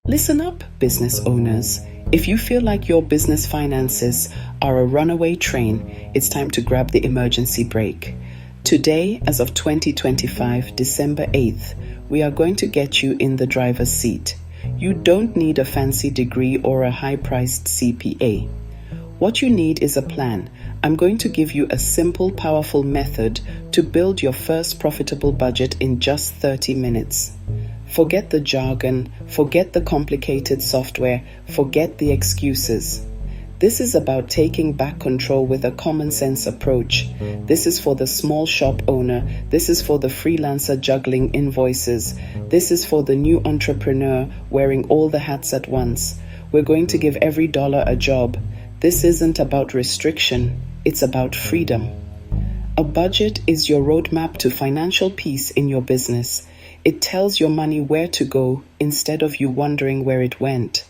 Listen up, business owners. If you feel like your business finances are a runaway train, it's time to grab the emergency brake. Today, as of 2025, December 8th, we are going to get you in the driver's seat. You don't need a fancy degree or a high-priced CPA. What you need is a plan. I'm going to give you a simple, powerful method to build your first profitable budget in just 30 minutes. Forget the jargon, forget the complicated software, forget the excuses. This is about taking back control with a common sense approach. This is for the small shop owner. This is for the freelancer juggling invoices. This is for the new entrepreneur wearing all the hats at once. We're going to give every dollar a job. This isn't about restriction, it's about freedom. A budget is your roadmap to financial peace in your business. It tells your money where to go instead of you wondering where it went.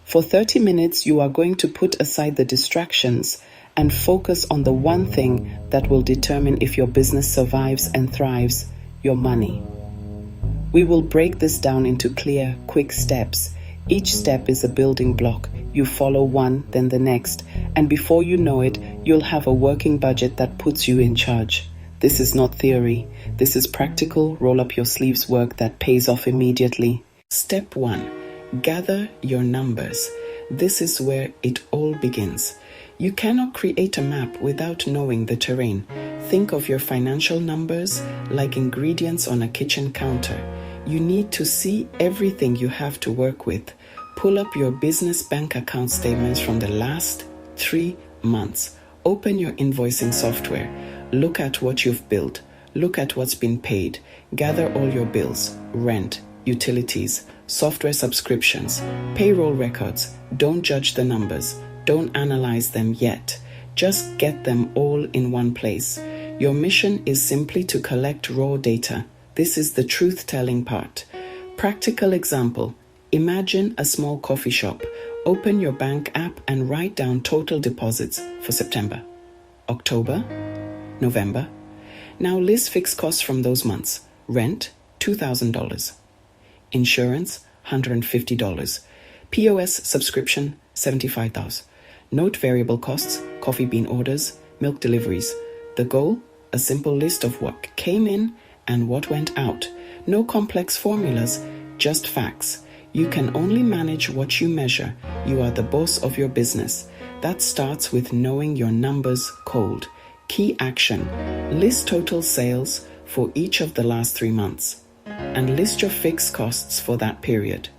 For 30 minutes, you are going to put aside the distractions and focus on the one thing that will determine if your business survives and thrives: your money. We will break this down into clear, quick steps. Each step is a building block. You follow one, then the next, and before you know it, you'll have a working budget that puts you in charge. This is not theory. This is practical, roll-up-your-sleeves work that pays off immediately. Step 1. Gather your numbers. This is where it all begins. You cannot create a map without knowing the terrain. Think of your financial numbers like ingredients on a kitchen counter. You need to see everything you have to work with. Pull up your business bank account statements from the last 3 months. Open your invoicing software. Look at what you've built. Look at what's been paid. Gather all your bills, rent, utilities, software subscriptions, payroll records. Don't judge the numbers. Don't analyze them yet. Just get them all in one place. Your mission is simply to collect raw data. This is the truth-telling part. Practical example. Imagine a small coffee shop. Open your bank app and write down total deposits for September, October, November. Now list fixed costs from those months. Rent, $2,000. Insurance, $150. POS subscription, $75,000. Note variable costs, coffee bean orders, milk deliveries. The goal? A simple list of what came in and what went out. No complex formulas, just facts. You can only manage what you measure. You are the boss of your business. That starts with knowing your numbers cold. Key action. List total sales for each of the last 3 months and list your fixed costs for that period.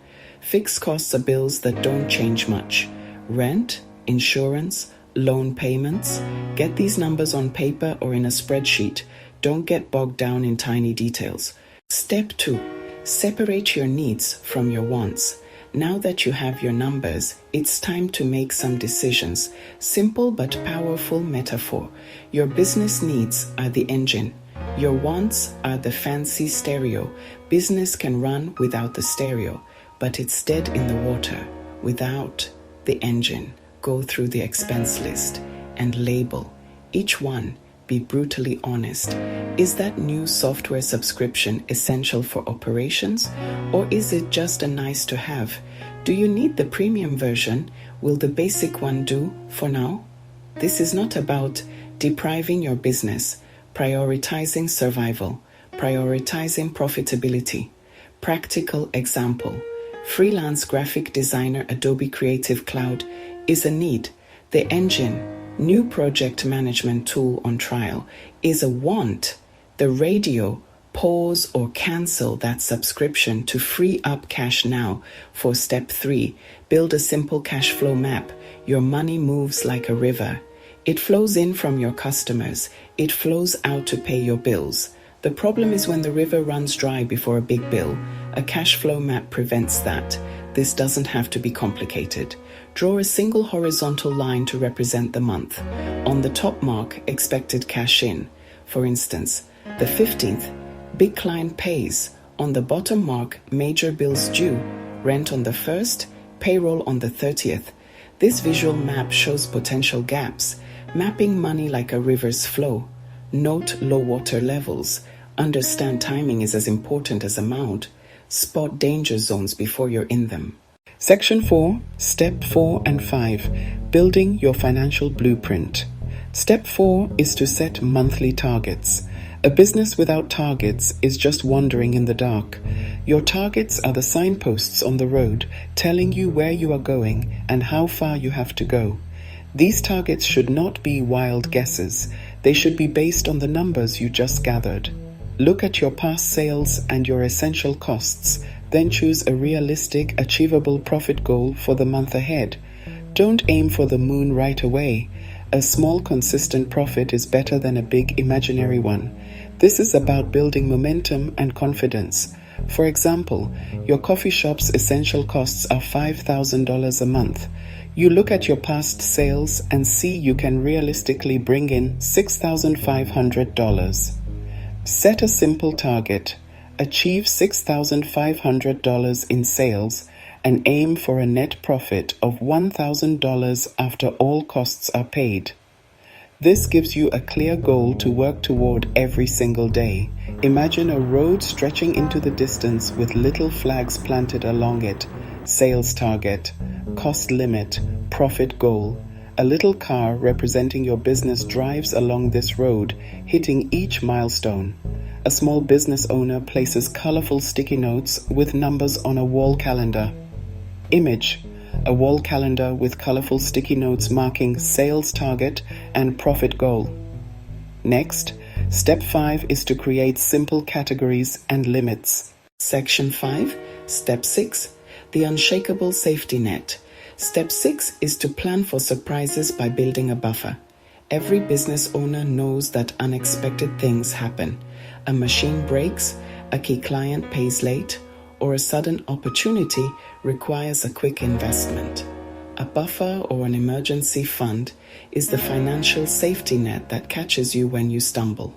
Fixed costs are bills that don't change much. Rent, insurance, loan payments. Get these numbers on paper or in a spreadsheet. Don't get bogged down in tiny details. Step 2. Separate your needs from your wants. Now that you have your numbers, it's time to make some decisions. Simple but powerful metaphor. Your business needs are the engine. Your wants are the fancy stereo. Business can run without the stereo, but it's dead in the water without the engine. Go through the expense list and label each one. Be brutally honest. Is that new software subscription essential for operations, or is it just a nice to have? Do you need the premium version? Will the basic one do for now? This is not about depriving your business, prioritizing survival, prioritizing profitability. Practical example. Freelance graphic designer Adobe Creative Cloud is a need. The engine, new project management tool on trial, is a want. The radio, pause or cancel that subscription to free up cash now. For step 3, build a simple cash flow map. Your money moves like a river. It flows in from your customers. It flows out to pay your bills. The problem is when the river runs dry before a big bill. A cash flow map prevents that. This doesn't have to be complicated. Draw a single horizontal line to represent the month. On the top mark, expected cash in. For instance, the 15th, big client pays. On the bottom mark, major bills due. Rent on the 1st, payroll on the 30th. This visual map shows potential gaps, mapping money like a river's flow. Note low water levels. Understand timing is as important as amount. Spot danger zones before you're in them. Section 4, Step 4 and 5, Building your financial blueprint. Step 4 is to set monthly targets. A business without targets is just wandering in the dark. Your targets are the signposts on the road telling you where you are going and how far you have to go. These targets should not be wild guesses. They should be based on the numbers you just gathered. Look at your past sales and your essential costs, then choose a realistic, achievable profit goal for the month ahead. Don't aim for the moon right away. A small, consistent profit is better than a big, imaginary one. This is about building momentum and confidence. For example, your coffee shop's essential costs are $5,000 a month. You look at your past sales and see you can realistically bring in $6,500. Set a simple target. Achieve $6,500 in sales and aim for a net profit of $1,000 after all costs are paid. This gives you a clear goal to work toward every single day. Imagine a road stretching into the distance with little flags planted along it. Sales target, cost limit, profit goal. A little car representing your business drives along this road, hitting each milestone. A small business owner places colorful sticky notes with numbers on a wall calendar. Image: a wall calendar with colorful sticky notes marking sales target and profit goal. Next, step 5 is to create simple categories and limits. Section 5, Step 6, the unshakable safety net. Step 6 is to plan for surprises by building a buffer. Every business owner knows that unexpected things happen. A machine breaks, a key client pays late, or a sudden opportunity requires a quick investment. A buffer or an emergency fund is the financial safety net that catches you when you stumble.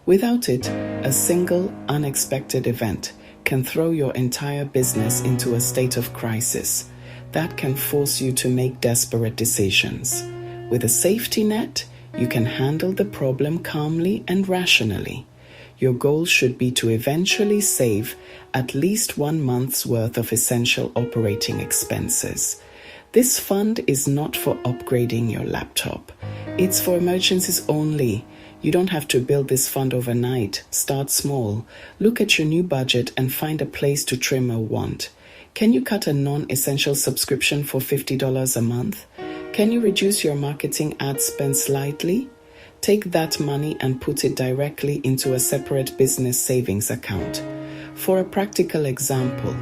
Without it, a single unexpected event can throw your entire business into a state of crisis. That can force you to make desperate decisions. With a safety net, you can handle the problem calmly and rationally. Your goal should be to eventually save at least 1 month's worth of essential operating expenses. This fund is not for upgrading your laptop. It's for emergencies only. You don't have to build this fund overnight. Start small. Look at your new budget and find a place to trim a want. Can you cut a non-essential subscription for $50 a month? Can you reduce your marketing ad spend slightly? Take that money and put it directly into a separate business savings account. For a practical example,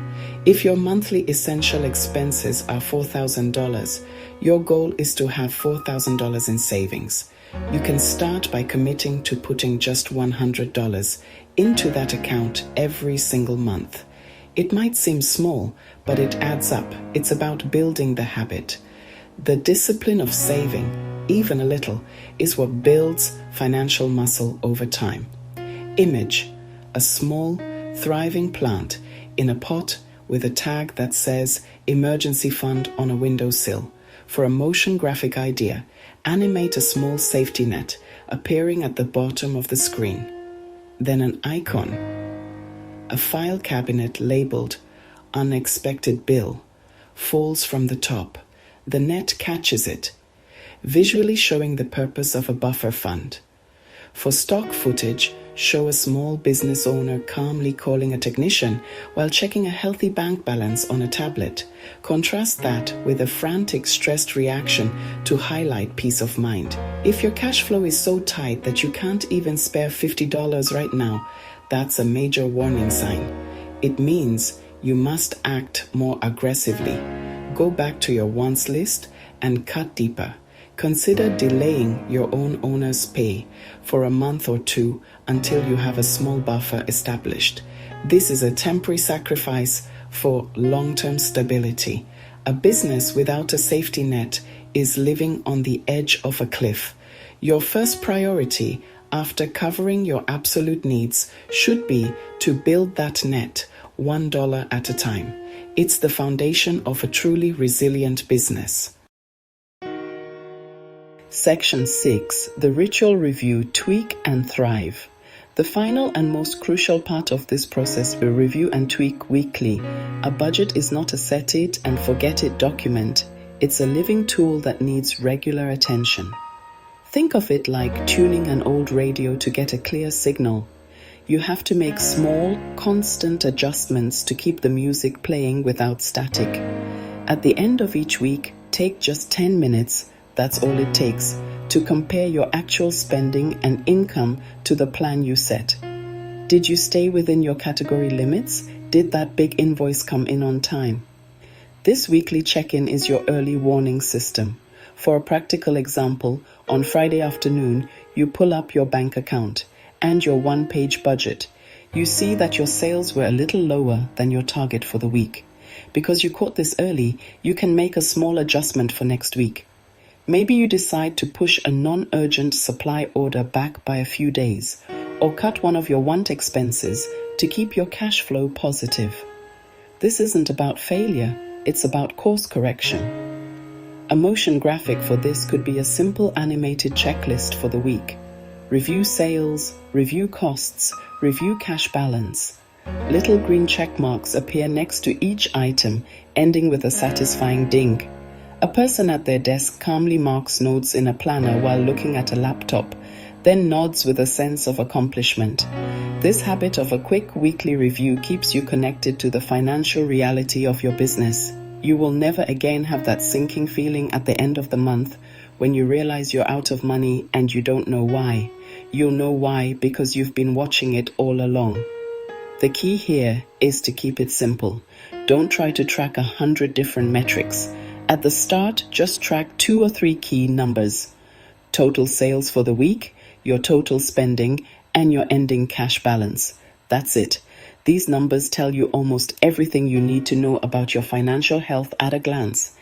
if your monthly essential expenses are $4,000, your goal is to have $4,000 in savings. You can start by committing to putting just $100 into that account every single month. It might seem small, but it adds up. It's about building the habit. The discipline of saving, even a little, is what builds financial muscle over time. Image: a small, thriving plant in a pot with a tag that says emergency fund on a windowsill. For a motion graphic idea, animate a small safety net appearing at the bottom of the screen. Then an icon, a file cabinet labeled unexpected bill, falls from the top. The net catches it, visually showing the purpose of a buffer fund. For stock footage, show a small business owner calmly calling a technician while checking a healthy bank balance on a tablet. Contrast that with a frantic, stressed reaction to highlight peace of mind. If your cash flow is so tight that you can't even spare $50 right now, that's a major warning sign. It means you must act more aggressively. Go back to your wants list and cut deeper. Consider delaying your own owner's pay for a month or two until you have a small buffer established. This is a temporary sacrifice for long-term stability. A business without a safety net is living on the edge of a cliff. Your first priority after covering your absolute needs should be to build that net $1 at a time. It's the foundation of a truly resilient business. Section 6, the ritual review, tweak and thrive. The final and most crucial part of this process we review and tweak weekly. A budget is not a set it and forget it document. It's a living tool that needs regular attention. Think of it like tuning an old radio to get a clear signal. You have to make small, constant adjustments to keep the music playing without static. At the end of each week, take just 10 minutes, that's all it takes, to compare your actual spending and income to the plan you set. Did you stay within your category limits? Did that big invoice come in on time? This weekly check-in is your early warning system. For a practical example, on Friday afternoon, you pull up your bank account and your one-page budget. You see that your sales were a little lower than your target for the week. Because you caught this early, you can make a small adjustment for next week. Maybe you decide to push a non-urgent supply order back by a few days, or cut one of your want expenses to keep your cash flow positive. This isn't about failure, it's about course correction. A motion graphic for this could be a simple animated checklist for the week. Review sales, review costs, review cash balance. Little green check marks appear next to each item, ending with a satisfying ding. A person at their desk calmly marks notes in a planner while looking at a laptop, then nods with a sense of accomplishment. This habit of a quick weekly review keeps you connected to the financial reality of your business. You will never again have that sinking feeling at the end of the month when you realize you're out of money and you don't know why. You'll know why because you've been watching it all along. The key here is to keep it simple. Don't try to track 100 different metrics. At the start, just track 2 or 3 key numbers. Total sales for the week, your total spending, and your ending cash balance. That's it. These numbers tell you almost everything you need to know about your financial health at a glance.